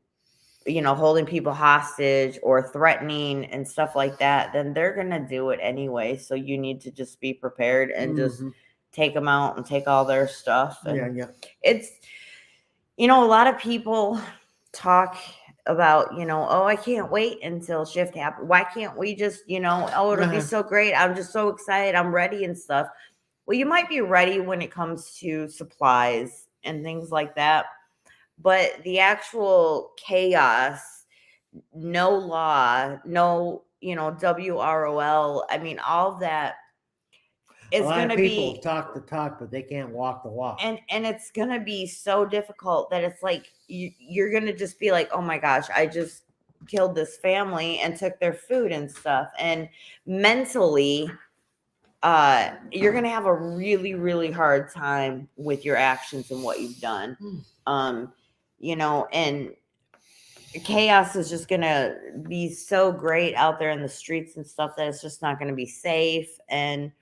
you know, holding people hostage or threatening and stuff like that, then they're going to do it anyway. So you need to just be prepared and just Hmm. take them out and take all their stuff. Yeah, And yeah. it's, you know, a lot of people talk about, you know, oh, I can't wait until shift happens. Why can't we just, you know, oh, it'll be Uh-huh. so great. I'm just so excited. I'm ready and stuff. Well, you might be ready when it comes to supplies and things like that. But the actual chaos, no law, no, you know, WROL, I mean, all of that A is lot going of to people be, talk the talk, but they can't walk the walk. and it's going to be so difficult that it's like you're going to just be like, oh my gosh, I just killed this family and took their food and stuff. And mentally, you're going to have a really, really hard time with your actions and what you've done. Um, you know, and chaos is just going to be so great out there in the streets and stuff that it's just not going to be safe. And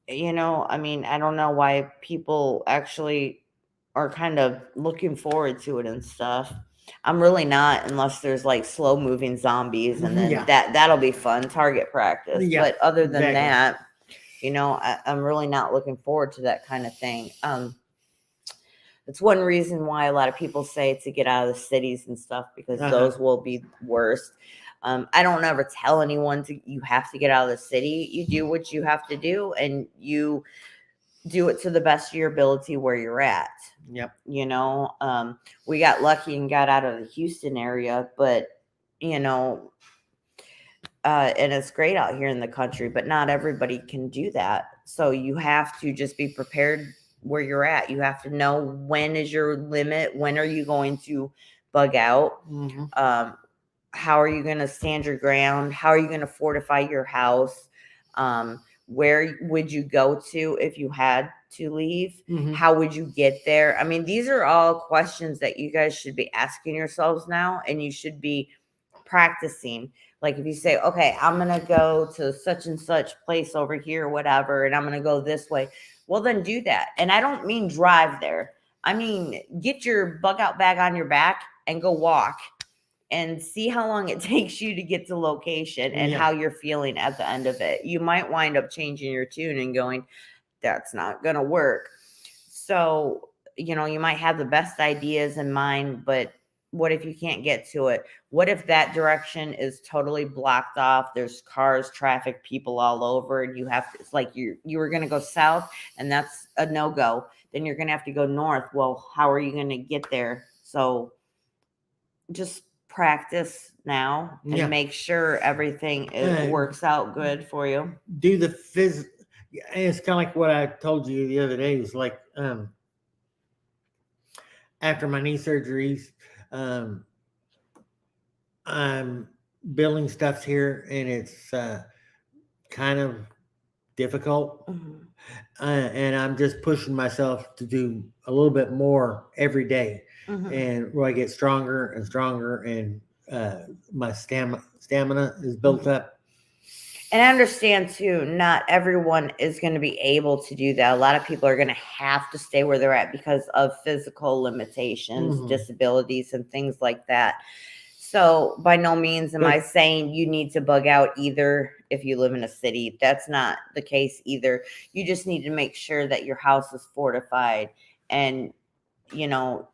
you know, I mean, I don't know why people actually are kind of looking forward to it and stuff. I'm really not, unless there's like slow moving zombies, and then Yeah, that'll be fun, target practice. yeah, But other than exactly. that, you know, I'm really not looking forward to that kind of thing. It's one reason why a lot of people say to get out of the cities and stuff, because Uh-huh. those will be worst. I don't ever tell anyone you have to get out of the city. You do what you have to do, and you do it to the best of your ability where you're at. Yep. You know, we got lucky and got out of the Houston area, but you know, And it's great out here in the country, but not everybody can do that. So you have to just be prepared where you're at. You have to know when is your limit, when are you going to bug out, how are you going to stand your ground, how are you going to fortify your house, where would you go to if you had to leave, how would you get there. I mean, these are all questions that you guys should be asking yourselves now, and you should be practicing. Like if you say, okay, I'm going to go to such and such place over here, or whatever, and I'm going to go this way. Well, then do that. And I don't mean drive there. I mean, get your bug out bag on your back and go walk and see how long it takes you to get to location and how you're feeling at the end of it. You might wind up changing your tune and going, that's not going to work. So, you know, you might have the best ideas in mind, but what if you can't get to it? What if that direction is totally blocked off? There's cars, traffic, people all over, and you have to, it's like you were going to go south and that's a no-go. Then you're going to have to go north. Well, how are you going to get there? So just practice now and make sure everything works out good for you. Do the it's kind of like what I told you the other day. It's like after my knee surgeries, I'm building stuff here, and it's kind of difficult. And I'm just pushing myself to do a little bit more every day. And where I get stronger and stronger, and my stamina is built up. And I understand too, not everyone is going to be able to do that. A lot of people are going to have to stay where they're at because of physical limitations, disabilities, and things like that. So by no means am I saying you need to bug out either if you live in a city. That's not the case either. You just need to make sure that your house is fortified and, you know,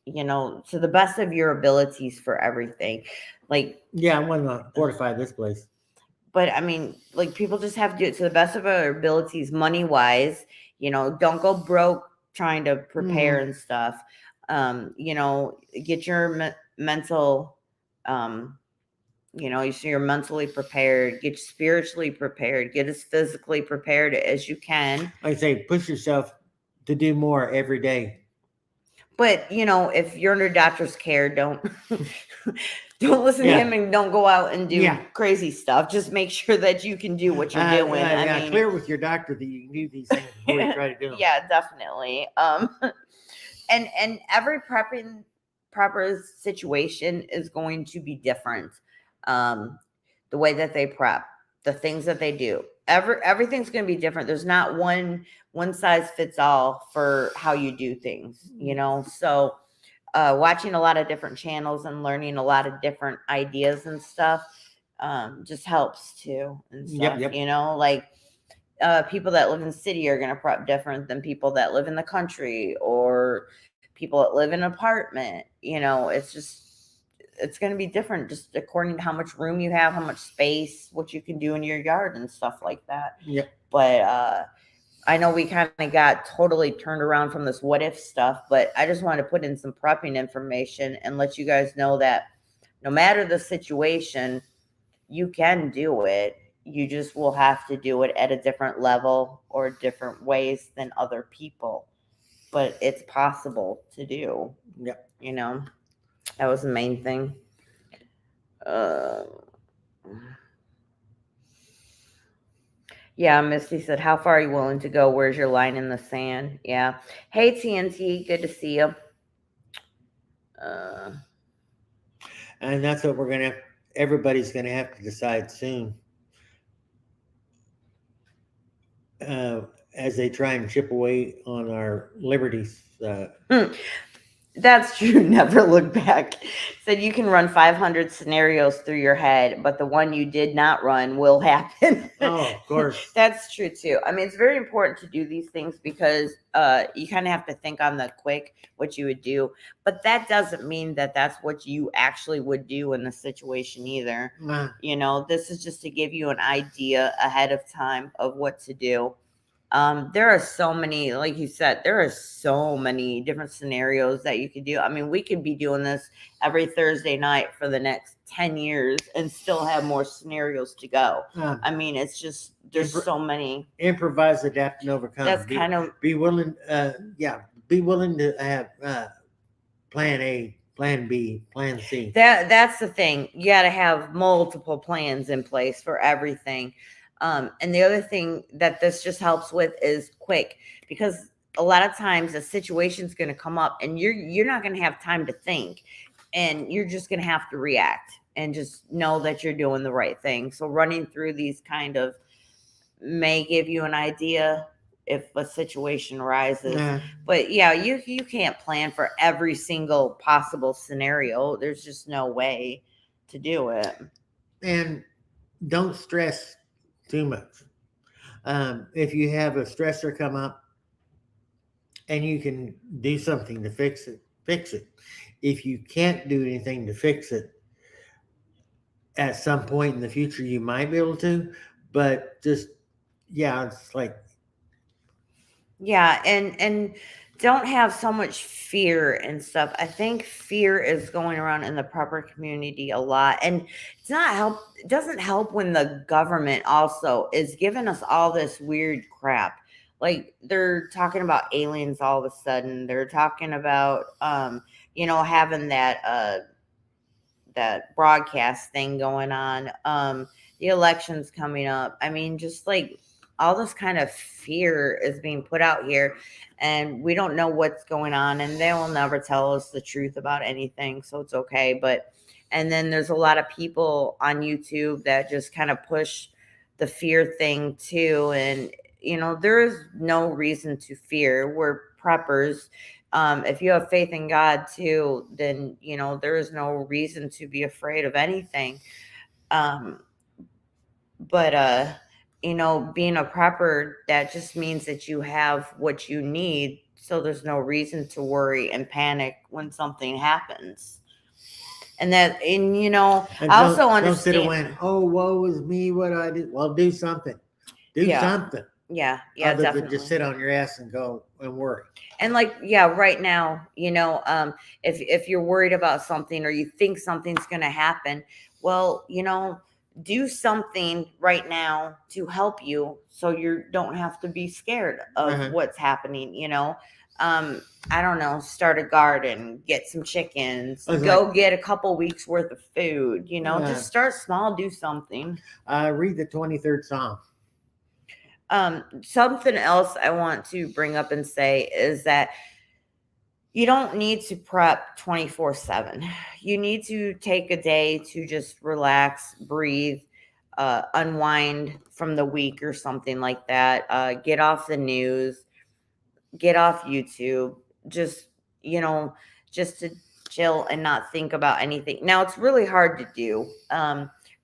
to the best of your abilities for everything. Like, yeah, I want to fortify this place. But I mean, like, people just have to do it to the best of their abilities, money wise. You know, don't go broke trying to prepare and stuff. You know, get your mental, you know, so you're mentally prepared, get spiritually prepared, get as physically prepared as you can. Like I say, push yourself to do more every day. But, you know, if you're under doctor's care, don't listen to him and don't go out and do crazy stuff. Just make sure that you can do what you're doing. I mean, clear with your doctor that you can do these things before you try to do them. Yeah, definitely. And every prepper situation is going to be different. The way that they prep, the things that they do, everything's going to be different. There's not one size fits all for how you do things, you know. So watching a lot of different channels and learning a lot of different ideas and stuff just helps too and stuff. You know, like people that live in the city are going to prep different than people that live in the country or people that live in an apartment. You know, it's going to be different just according to how much room you have, how much space, what you can do in your yard and stuff like that. But I know we kind of got totally turned around from this what if stuff, but I just wanted to put in some prepping information and let you guys know that no matter the situation, you can do it. You just will have to do it at a different level or different ways than other people. But it's possible to do. You know, that was the main thing. Yeah, Misty said, how far are you willing to go? Where's your line in the sand? Yeah. Hey, TNT, good to see you. And that's what everybody's going to have to decide soon. As they try and chip away on our liberties. That's true. Never look back. Said you can run 500 scenarios through your head, but the one you did not run will happen. Oh, of course. That's true too. I mean, it's very important to do these things because you kind of have to think on the quick what you would do, but that doesn't mean that that's what you actually would do in the situation either. You know, this is just to give you an idea ahead of time of what to do. There are so many, like you said, there are so many different scenarios that you could do. I mean, we could be doing this every Thursday night for the next 10 years and still have more scenarios to go. I mean, it's just, there's so many. Improvise, adapt, and overcome. That's kind of, be willing. Be willing to have plan A, plan B, plan C. that's the thing. You got to have multiple plans in place for everything. And the other thing that this just helps with is quick, because a lot of times a situation's going to come up and you're not going to have time to think, and you're just going to have to react and just know that you're doing the right thing. So running through these kind of may give you an idea if a situation arises. But yeah, you can't plan for every single possible scenario. There's just no way to do it. And don't stress too much. If you have a stressor come up and you can do something to fix it, fix it. If you can't do anything to fix it, at some point in the future you might be able to, but just it's like, yeah, and don't have so much fear and stuff. I think fear is going around in the prepper community a lot, and it doesn't help when the government also is giving us all this weird crap. Like, they're talking about aliens all of a sudden. They're talking about having that broadcast thing going on. The election's coming up. I mean, just like all this kind of fear is being put out here, and we don't know what's going on, and they will never tell us the truth about anything, so it's okay. And then there's a lot of people on YouTube that just kind of push the fear thing too, and there is no reason to fear. We're preppers. If you have faith in God too, then there is no reason to be afraid of anything. Being a prepper, that just means that you have what you need, so there's no reason to worry and panic when something happens. And I also understand. Don't sit around, oh, woe is me, what I did. Well, do something. Do something. Yeah, other definitely. than just sit on your ass and go and worry. And right now, if you're worried about something or you think something's going to happen, well, do something right now to help you, so you don't have to be scared of what's happening. I don't know, start a garden, get some chickens, go get a couple weeks worth of food, just start small, do something. Read the 23rd Psalm. Something else I want to bring up and say is that you don't need to prep 24/7. You need to take a day to just relax, breathe, unwind from the week or something like that. Get off the news, get off YouTube, just to chill and not think about anything. Now, it's really hard to do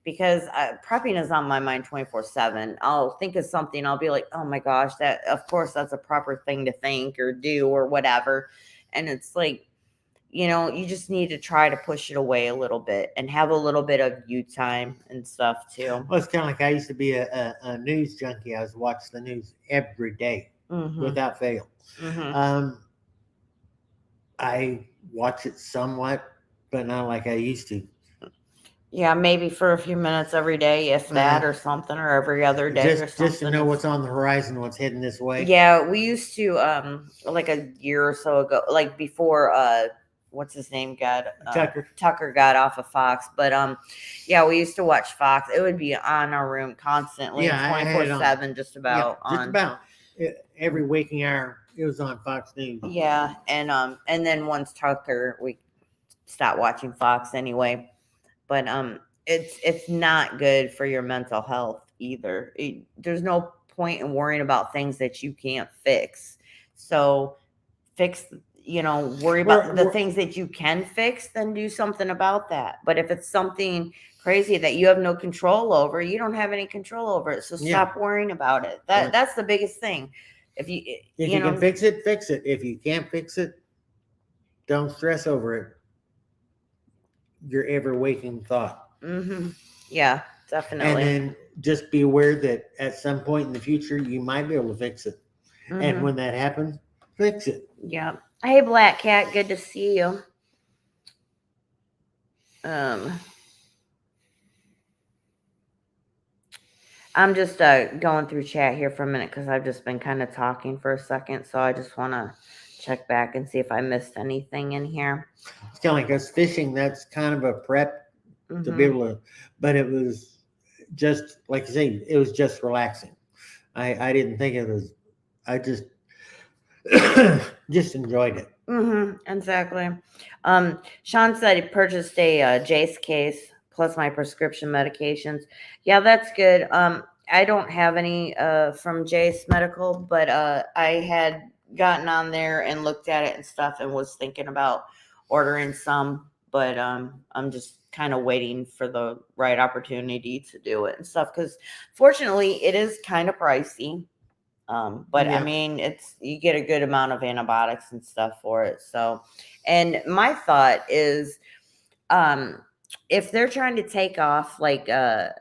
because prepping is on my mind 24/7. I'll think of something, I'll be like, oh my gosh, of course that's a proper thing to think or do or whatever. And it's like, you just need to try to push it away a little bit and have a little bit of you time and stuff too. Well, it's kind of like I used to be a news junkie. I was watching the news every day without fail. I watch it somewhat, but not like I used to. Yeah, maybe for a few minutes every day, if that, or something, or every other day, or something. Just to know what's on the horizon, what's heading this way. Yeah, we used to, like a year or so ago, like before, what's his name Tucker got off of Fox. But yeah, we used to watch Fox. It would be on our room constantly, 24/7, just about. Yeah, just about every waking hour. It was on Fox News. Yeah, and then once Tucker, we stopped watching Fox anyway. But it's not good for your mental health either. There's no point in worrying about things that you can't fix. So worry about the things that you can fix, then do something about that. But if it's something crazy that you have no control over, you don't have any control over it. So stop worrying about it. That's the biggest thing. If you can fix it, fix it. If you can't fix it, don't stress over it. Your ever waking thought. Yeah, definitely. And then just be aware that at some point in the future, you might be able to fix it. And Mhm. when that happens, fix it. Yeah. Hey, Black Cat. Good to see you. Um, I'm just going through chat here for a minute because I've just been kind of talking for a second. So I just want to check back and see if I missed anything in here. It's kind of like us fishing. That's kind of a prep to be Mhm. able to, but it was just like you say, it was just relaxing. I didn't think it was. I just just enjoyed it. Exactly. Sean said he purchased a Jace case plus my prescription medications. Yeah, that's good. I don't have any from Jace Medical, but I had gotten on there and looked at it and stuff and was thinking about ordering some, but I'm just kind of waiting for the right opportunity to do it and stuff because fortunately it is kind of pricey. But I Yeah. mean, it's you get a good amount of antibiotics and stuff for it. So, and my thought is, um, if they're trying to take off like the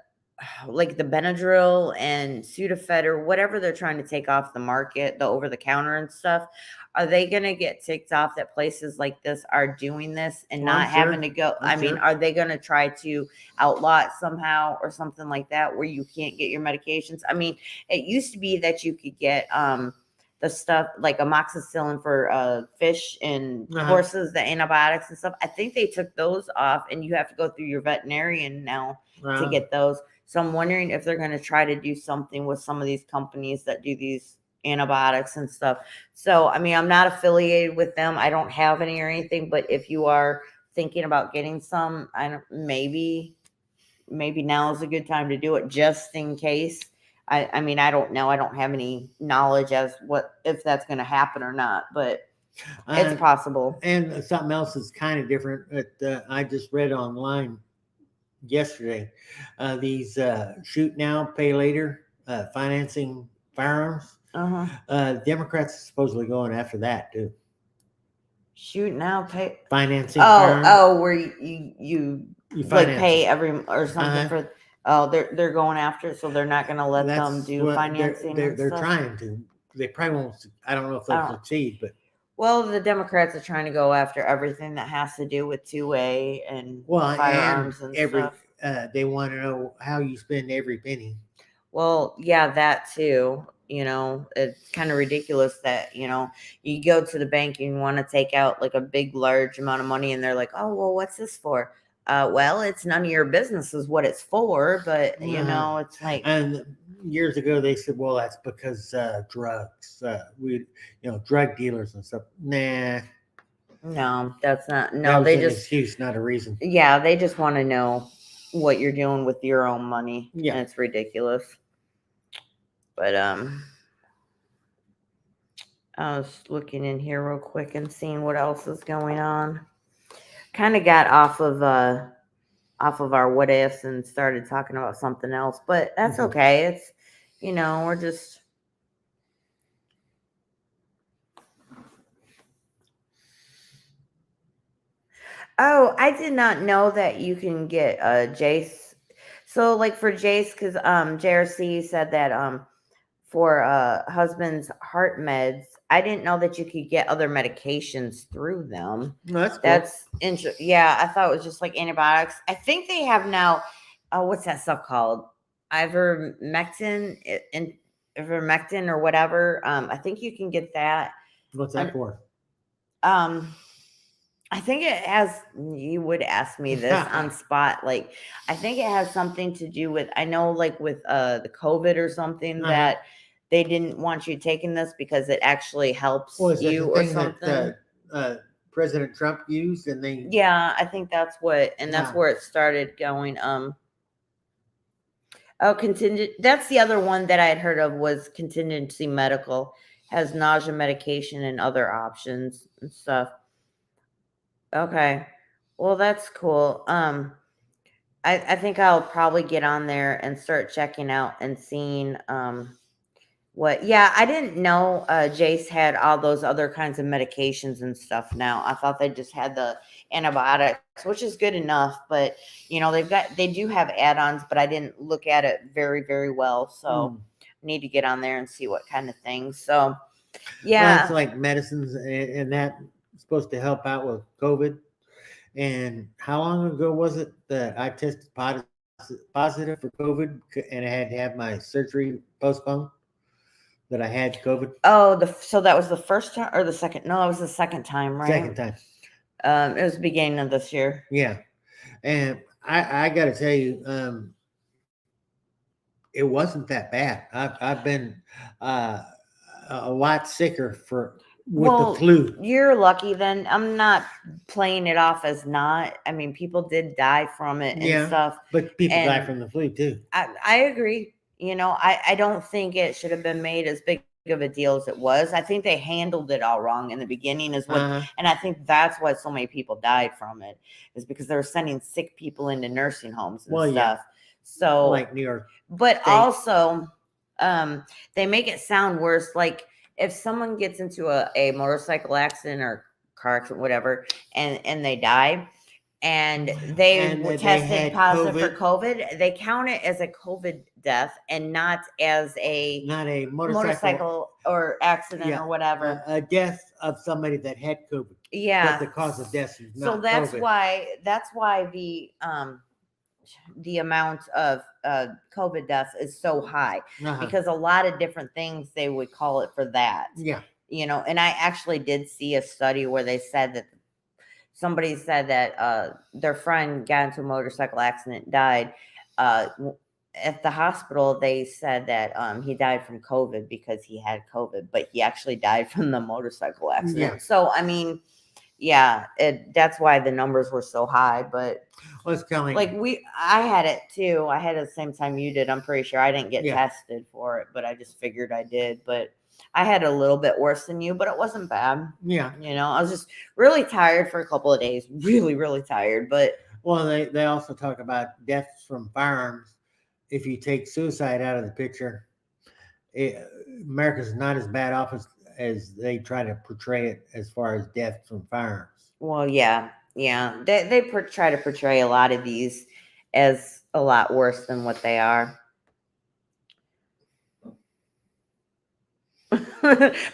Benadryl and Sudafed or whatever they're trying to take off the market, the over the counter and stuff, are they going to get ticked off that places like this are doing this and Well, I'm not having sure. to go? I'm I mean, sure. are they going to try to outlaw it somehow or something like that where you can't get your medications? I mean, it used to be that you could get the stuff like amoxicillin for fish and horses, the antibiotics and stuff. I think they took those off and you have to go through your veterinarian now to get those. So I'm wondering if they're going to try to do something with some of these companies that do these antibiotics and stuff. So, I mean, I'm not affiliated with them. I don't have any or anything, but if you are thinking about getting some, I don't, maybe now is a good time to do it just in case. I mean, I don't know. I don't have any knowledge as what if that's going to happen or not, but it's possible. And something else is kind of different. I just read online yesterday. These shoot now, pay later financing firearms. Democrats are supposedly going after that too. Shoot now, pay Financing firearms. where you You like finance pay it. every or something for. Oh, they're going after it, so they're not going to let them That's do what financing and they're stuff. trying to. They probably won't. I don't know if they'll succeed, but well, the Democrats are trying to go after everything that has to do with 2A and firearms and stuff. They want to know how you spend every penny. Well, yeah, that too. You know, it's kind of ridiculous that, you know, you go to the bank and you want to take out like a big, large amount of money, and they're like, oh, well, what's this for? Well, it's none of your business is what it's for, but you know, it's like. And years ago, they said, well, that's because drugs, drug dealers and stuff. Nah. No, that's not. No, That was they an just excuse, not a reason. Yeah, they just want to know what you're doing with your own money. Yeah, and it's ridiculous. But I was looking in here real quick and seeing what else is going on. Kind of got off of our what ifs and started talking about something else, but that's okay. It's we're just Oh, I did not know that you can get Jace. So like for Jace, because JRC said that for husband's heart meds, I didn't know that you could get other medications through them. no, that's cool. That's interesting. Yeah, I thought it was just like antibiotics. I think they have now. What's that stuff called? Ivermectin and ivermectin or whatever. I think you can get that. What's that for? I think it has. You would ask me this on spot. Like, I think it has something to do with. I know, like with the COVID or something that they didn't want you taking this because it actually helps you or something. That President Trump used, and they. Yeah, I think that's what, and that's where it started going. Oh, contingent. That's the other one that I had heard of was Contingency Medical has nausea medication and other options and stuff. Okay. Well, that's cool. I think I'll probably get on there and start checking out and seeing I didn't know Jace had all those other kinds of medications and stuff now. I thought they just had the antibiotics, which is good enough, but they do have add-ons, but I didn't look at it very, very well. So I need to get on there and see what kind of things. So Well, it's Yeah. like medicines and that supposed to help out with COVID. And how long ago was it that I tested positive for COVID and I had to have my surgery postponed? That I had COVID Oh, so that was the first time or the second? No, it was the second time, right? second time. It was the beginning of this year. Yeah, and I got to tell you, it wasn't that bad. I've been uh, a lot sicker for with the Well, flu. you're lucky then. I'm not playing it off as not. I mean, people did die from it and Yeah, stuff. but people die And from the flu too. I agree. I don't think it should have been made as big of a deal as it was. I think they handled it all wrong in the beginning is what, Uh-huh. and I think that's why so many people died from it is because they were sending sick people into nursing homes and Well, yeah, stuff. So, like New York but State. also, they make it sound worse. Like if someone gets into a motorcycle accident or car accident, whatever, and they die, and they And were that they tested had positive for COVID, COVID, they count it as a COVID death and not as a not a motorcycle or accident yeah, or whatever. a death of somebody that had COVID. But Yeah. the cause of death is So not that's COVID. why the amount of COVID deaths is so high Uh-huh. because a lot of different things they would call it for that. Yeah. And I actually did see a study where they said that somebody said that their friend got into a motorcycle accident, died. At the hospital, they said that he died from COVID because he had COVID, but he actually died from the motorcycle accident. Yeah. So, I mean, yeah, that's why the numbers were so high. But Well, it's kind of like I had it too. I had it at the same time you did. I'm pretty sure I didn't get Yeah. tested for it, but I just figured I did. But I had a little bit worse than you, but it wasn't bad. Yeah. I was just really tired for a couple of days. Really, really tired. But Well, they also talk about deaths from firearms. If you take suicide out of the picture, America's not as bad off as they try to portray it as far as deaths from firearms. well, yeah. They try to portray a lot of these as a lot worse than what they are.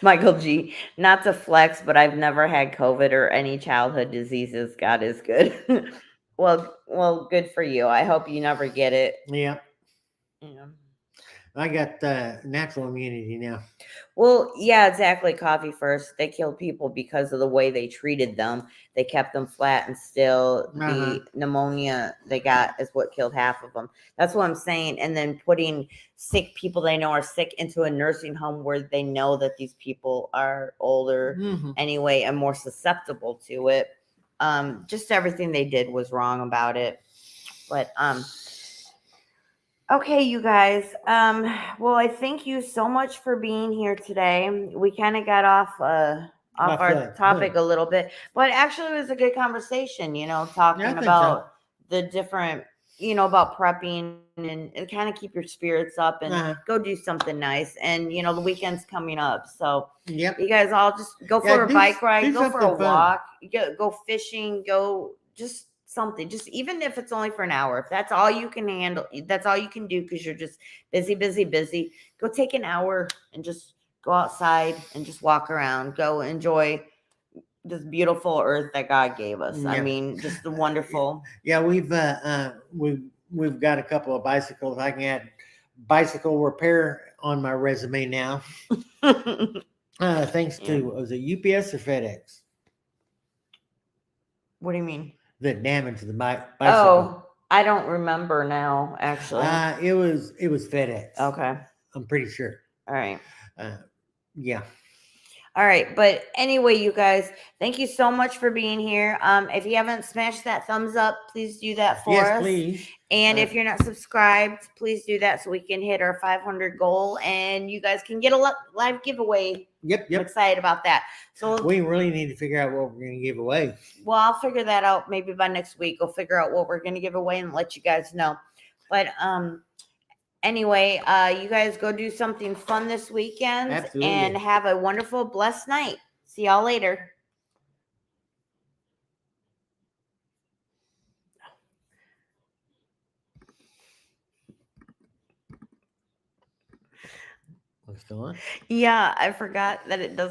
Michael G. Not to flex, but I've never had COVID or any childhood diseases. God is good. well, good for you. I hope you never get it. Yeah. Yeah. I got natural immunity now. Well, yeah, exactly. Coffee first. They killed people because of the way they treated them. They kept them flat and still. Uh-huh. The pneumonia they got is what killed half of them. That's what I'm saying. And then putting sick people they know are sick into a nursing home where they know that these people are older Mm-hmm. anyway and more susceptible to it. Just everything they did was wrong about it. But okay, you guys. Well, I thank you so much for being here today. We kind of got off our topic a little bit, but actually it was a good conversation, talking think about the different, about prepping and kind of keep your spirits up and go do something nice. And the weekend's coming up. So Yep. you guys all just go for a bike ride, go for a walk, go fishing, go just something, just even if it's only for an hour, if that's all you can handle, that's all you can do because you're just busy, go take an hour and just go outside and just walk around, go enjoy this beautiful earth that God gave us. Yeah. I mean, just the wonderful. Yeah, we've got a couple of bicycles. I can add bicycle repair on my resume now. Thanks to was it UPS or FedEx? What do you mean? That damaged the bicycle. Oh, I don't remember now, actually. It was FedEx. Okay. I'm pretty sure. All right. Yeah. All right. But anyway, you guys, thank you so much for being here. If you haven't smashed that thumbs up, please do that for us. Yes, please. And if you're not subscribed, please do that so we can hit our 500 goal and you guys can get a live giveaway. Yep. I'm excited about that. So we really need to figure out what we're going to give away. Well, I'll figure that out maybe by next week. We'll figure out what we're going to give away and let you guys know. But anyway, you guys go do something fun this weekend. Absolutely. And have a wonderful, blessed night. See y'all later. we still on? Yeah, I forgot that it does